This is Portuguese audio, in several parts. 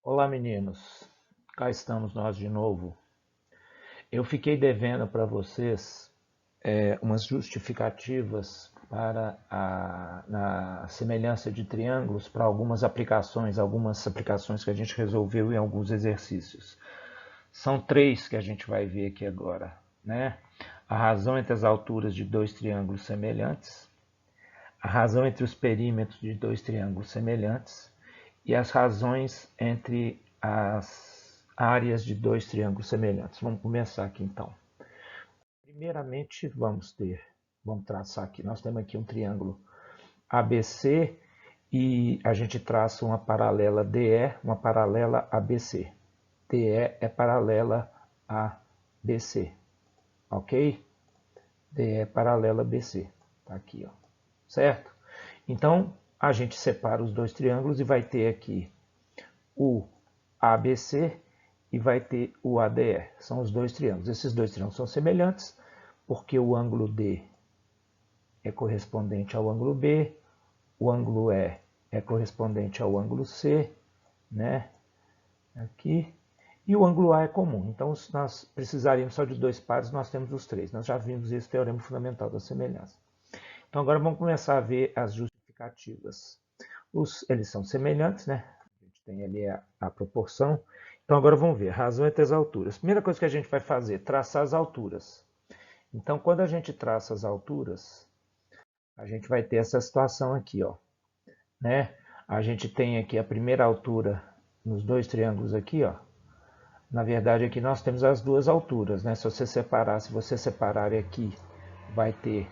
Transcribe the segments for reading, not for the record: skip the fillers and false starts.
Olá, meninos. Cá estamos nós de novo. Eu fiquei devendo para vocês umas justificativas para na semelhança de triângulos para algumas aplicações que a gente resolveu em alguns exercícios. São três que a gente vai ver aqui agora, né? A razão entre as alturas de dois triângulos semelhantes, a razão entre os perímetros de dois triângulos semelhantes e as razões entre as áreas de dois triângulos semelhantes. Vamos começar aqui então. Primeiramente, vamos traçar aqui. Nós temos aqui um triângulo ABC e a gente traça uma paralela DE, uma paralela ABC. DE é paralela a BC, ok? DE é paralela a BC, tá aqui, ó, certo? Então, a gente separa os dois triângulos e vai ter aqui o ABC e vai ter o ADE. São os dois triângulos. Esses dois triângulos são semelhantes porque o ângulo D é correspondente ao ângulo B, o ângulo E é correspondente ao ângulo C, né? Aqui. E o ângulo A é comum. Então, se nós precisaríamos só de dois pares, nós temos os três. Nós já vimos esse teorema fundamental da semelhança. Então, agora vamos começar a ver as justificativas. Eles são semelhantes, né? A gente tem ali a proporção. Então, agora vamos ver. Razão entre as alturas. Primeira coisa que a gente vai fazer, traçar as alturas. Então, quando a gente traça as alturas, a gente vai ter essa situação aqui, ó, né? A gente tem aqui a primeira altura nos dois triângulos aqui, ó. Na verdade, aqui nós temos as duas alturas, né? Se você separar aqui, vai ter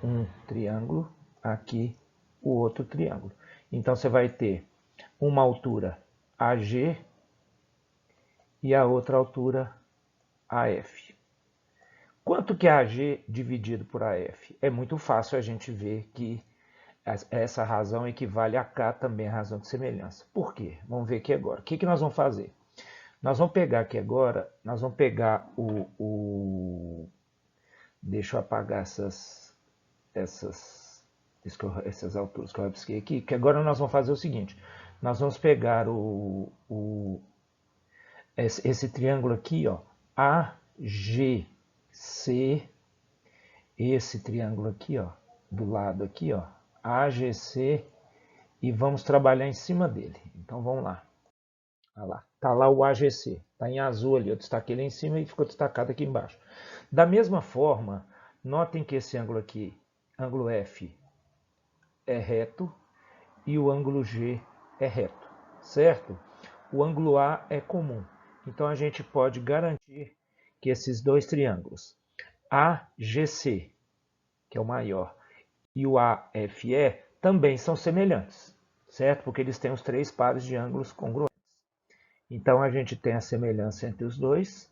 um triângulo, aqui o outro triângulo. Então, você vai ter uma altura AG e a outra altura AF. Quanto que é AG dividido por AF? É muito fácil a gente ver que essa razão equivale a K também, a razão de semelhança. Por quê? Vamos ver aqui agora. O que nós vamos fazer? Nós vamos pegar aqui agora, nós vamos pegar deixa eu apagar essas alturas que eu rabisquei aqui, que agora nós vamos fazer o seguinte. Nós vamos pegar esse triângulo aqui, ó, AGC, esse triângulo aqui, ó, do lado aqui, ó, AGC, e vamos trabalhar em cima dele. Então vamos lá. Olha lá, tá lá o AGC, tá em azul ali, eu destaquei ele em cima e ficou destacado aqui embaixo. Da mesma forma, notem que esse ângulo aqui, ângulo F, é reto e o ângulo G é reto, certo? O ângulo A é comum. Então a gente pode garantir que esses dois triângulos, AGC, que é o maior, e o AFE, também são semelhantes, certo? Porque eles têm os três pares de ângulos congruentes. Então a gente tem a semelhança entre os dois,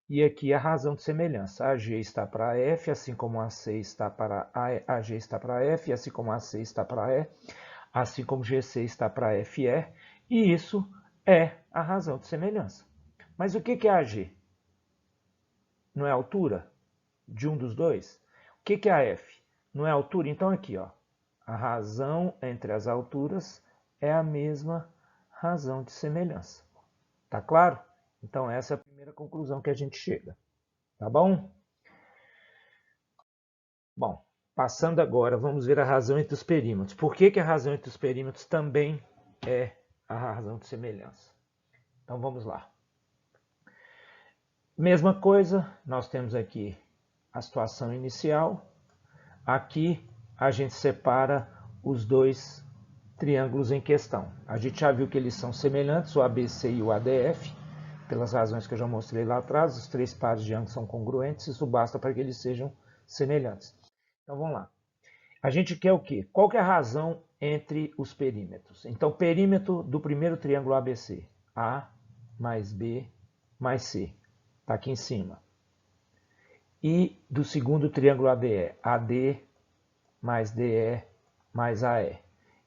e aqui a razão de semelhança. AG está para F, assim como AC está para AG está para F, assim como AC está para E, assim como GC está para FE, e isso é a razão de semelhança. Mas o que é AG? Não é a altura de um dos dois? O que é a F? Não é a altura? Então aqui, ó, a razão entre as alturas é a mesma razão de semelhança. Tá claro? Então essa é a primeira conclusão que a gente chega. Tá bom? Bom, passando agora, vamos ver a razão entre os perímetros. Por que a razão entre os perímetros também é a razão de semelhança? Então vamos lá. Mesma coisa, nós temos aqui a situação inicial. Aqui a gente separa os dois triângulos em questão. A gente já viu que eles são semelhantes, o ABC e o ADF, pelas razões que eu já mostrei lá atrás. Os três pares de ângulos são congruentes, isso basta para que eles sejam semelhantes. Então vamos lá. A gente quer o quê? Qual que é a razão entre os perímetros? Então, perímetro do primeiro triângulo ABC. A mais B mais C. Está aqui em cima. E do segundo triângulo ADE. AD mais DE mais AE.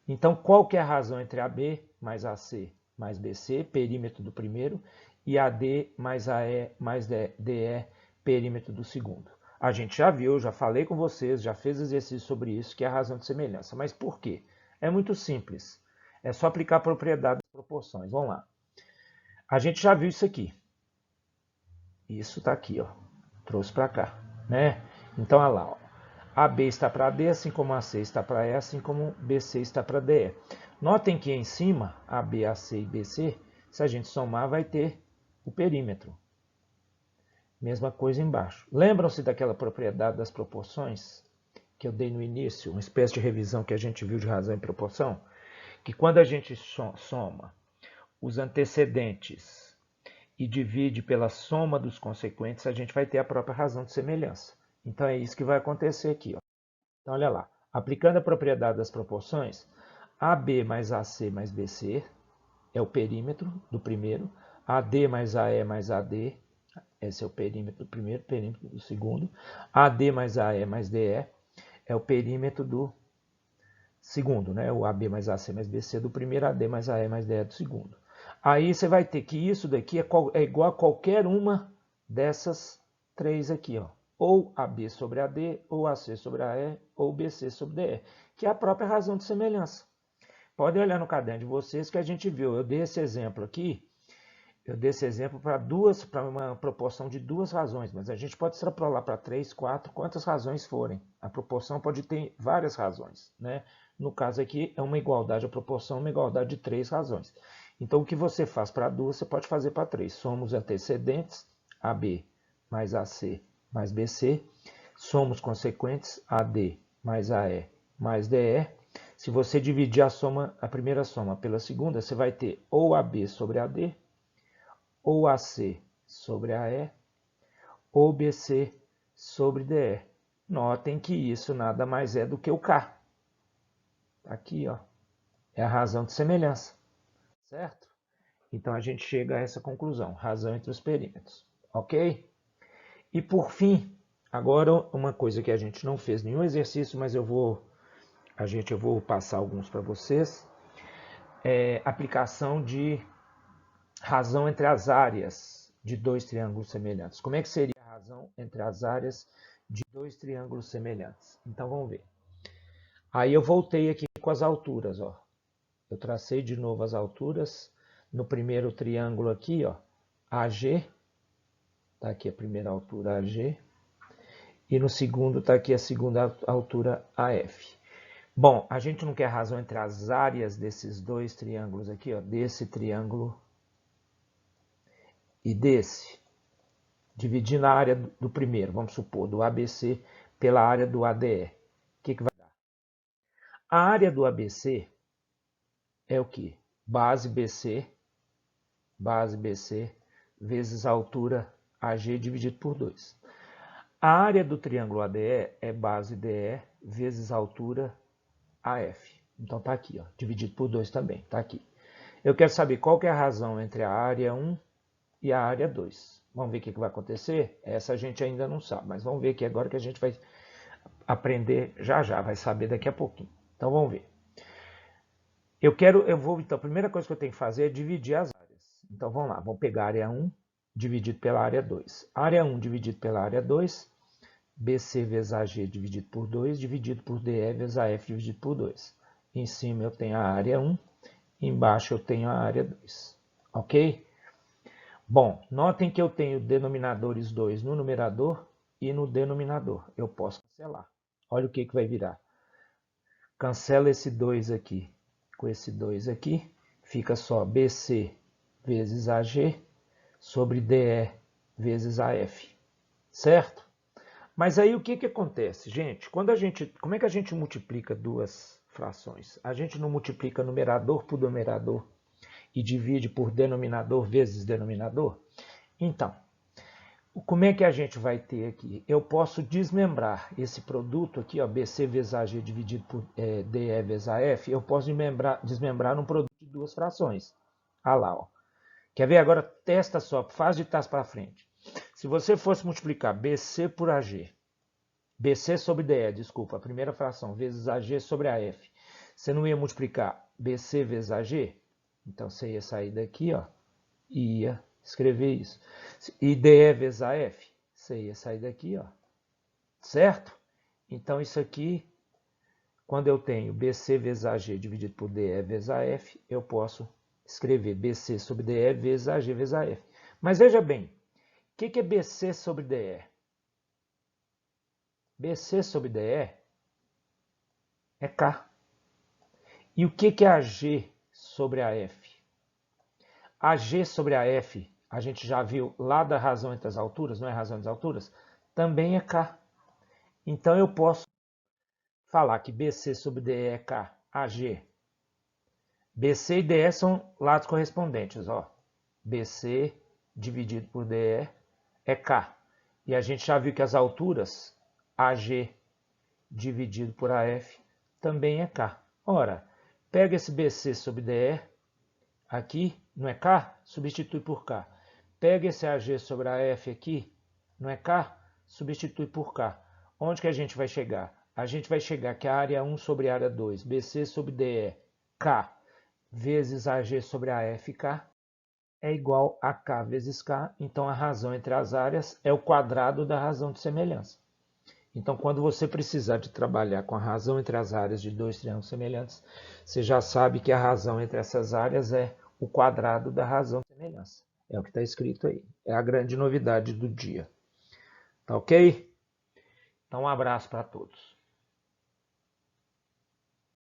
Então, qual que é a razão entre AB mais AC mais BC, perímetro do primeiro, e AD mais AE mais DE, perímetro do segundo? A gente já viu, já falei com vocês, já fez exercício sobre isso, que é a razão de semelhança. Mas por quê? É muito simples. É só aplicar a propriedade das proporções. Vamos lá. A gente já viu isso aqui. Isso está aqui, ó. Trouxe para cá, né? Então, olha lá, ó. AB está para D, assim como AC está para E, assim como BC está para DE. Notem que em cima, AB, AC e BC, se a gente somar, vai ter o perímetro. Mesma coisa embaixo. Lembram-se daquela propriedade das proporções que eu dei no início, uma espécie de revisão que a gente viu de razão e proporção? Que quando a gente soma os antecedentes e divide pela soma dos consequentes, a gente vai ter a própria razão de semelhança. Então é isso que vai acontecer aqui, ó. Então olha lá, aplicando a propriedade das proporções, AB mais AC mais BC é o perímetro do primeiro, AD mais AE mais AD, esse é o perímetro do primeiro, perímetro do segundo, AD mais AE mais DE é o perímetro do segundo, né? O AB mais AC mais BC do primeiro, AD mais AE mais DE do segundo. Aí você vai ter que isso daqui é igual a qualquer uma dessas três aqui, ó. Ou AB sobre AD, ou AC sobre AE, ou BC sobre DE, que é a própria razão de semelhança. Podem olhar no caderno de vocês que a gente viu. Eu dei esse exemplo aqui, para uma proporção de duas razões, mas a gente pode extrapolar para 3, 4, quantas razões forem. A proporção pode ter várias razões, né? No caso aqui é uma igualdade, a proporção é uma igualdade de 3 razões. Então o que você faz para duas, você pode fazer para 3. Soma os antecedentes, AB mais AC mais BC, soma os consequentes, AD mais AE mais DE. Se você dividir a primeira soma pela segunda, você vai ter ou AB sobre AD, ou AC sobre AE, ou BC sobre DE. Notem que isso nada mais é do que o K. Aqui, ó, é a razão de semelhança, certo? Então a gente chega a essa conclusão, razão entre os perímetros, ok? E por fim, agora uma coisa que a gente não fez nenhum exercício, mas eu vou passar alguns para vocês, é aplicação de razão entre as áreas de dois triângulos semelhantes. Como é que seria a razão entre as áreas de dois triângulos semelhantes? Então vamos ver. Aí eu voltei aqui com as alturas, ó. Eu tracei de novo as alturas no primeiro triângulo aqui, ó, AG, tá aqui a primeira altura AG, e no segundo tá aqui a segunda altura AF. Bom, a gente não quer razão entre as áreas desses dois triângulos aqui, ó, desse triângulo e desse. Dividindo a área do primeiro, vamos supor, do ABC pela área do ADE. O que vai dar? A área do ABC é o quê? Base BC vezes a altura AG dividido por 2. A área do triângulo ADE é base DE vezes a altura AF. Então tá aqui, ó, dividido por 2 também, tá aqui. Eu quero saber qual que é a razão entre a área 1 e a área 2. Vamos ver o que vai acontecer? Essa a gente ainda não sabe, mas vamos ver aqui agora que a gente vai aprender já, vai saber daqui a pouquinho. Então vamos ver. Então a primeira coisa que eu tenho que fazer é dividir as áreas. Então vamos lá, vamos pegar a área 1 dividido pela área 2. Área 1 dividido pela área 2, BC vezes AG dividido por 2, dividido por DE vezes AF dividido por 2. Em cima eu tenho a área 1, embaixo eu tenho a área 2. Ok? Bom, notem que eu tenho denominadores 2 no numerador e no denominador. Eu posso cancelar. Olha o que vai virar. Cancela esse 2 aqui com esse 2 aqui. Fica só BC vezes AG sobre DE vezes AF. Certo? Mas aí o que acontece, gente? Como é que a gente multiplica duas frações? A gente não multiplica numerador por numerador e divide por denominador vezes denominador? Então, como é que a gente vai ter aqui? Eu posso desmembrar esse produto aqui, ó, BC vezes AG dividido por DE vezes AF, eu posso desmembrar num produto de duas frações. Ah lá, ó. Quer ver? Agora testa só, faz de trás para frente. Se você fosse multiplicar BC por AG, BC sobre DE, desculpa, a primeira fração, vezes AG sobre AF, você não ia multiplicar BC vezes AG? Então você ia sair daqui, ó, e ia escrever isso. E DE vezes AF, você ia sair daqui, ó, certo? Então isso aqui, quando eu tenho BC vezes AG dividido por DE vezes AF, eu posso escrever BC sobre DE vezes AG vezes AF. Mas veja bem, o que é BC sobre DE? BC sobre DE é K. E o que é AG sobre AF? AG sobre AF, a gente já viu lá da razão entre as alturas, não é razão entre as alturas? Também é K. Então eu posso falar que BC sobre DE é K, AG. BC e DE são lados correspondentes, ó. BC dividido por DE é K. E a gente já viu que as alturas, AG dividido por AF, também é K. Ora, pega esse BC sobre DE, aqui, não é K? Substitui por K. Pega esse AG sobre AF aqui, não é K? Substitui por K. Onde que a gente vai chegar? A gente vai chegar que a área 1 sobre a área 2, BC sobre DE, K, vezes AG sobre AFK, é igual a K vezes K. Então, a razão entre as áreas é o quadrado da razão de semelhança. Então, quando você precisar de trabalhar com a razão entre as áreas de dois triângulos semelhantes, você já sabe que a razão entre essas áreas é o quadrado da razão de semelhança. É o que está escrito aí. É a grande novidade do dia. Tá ok? Então, um abraço para todos.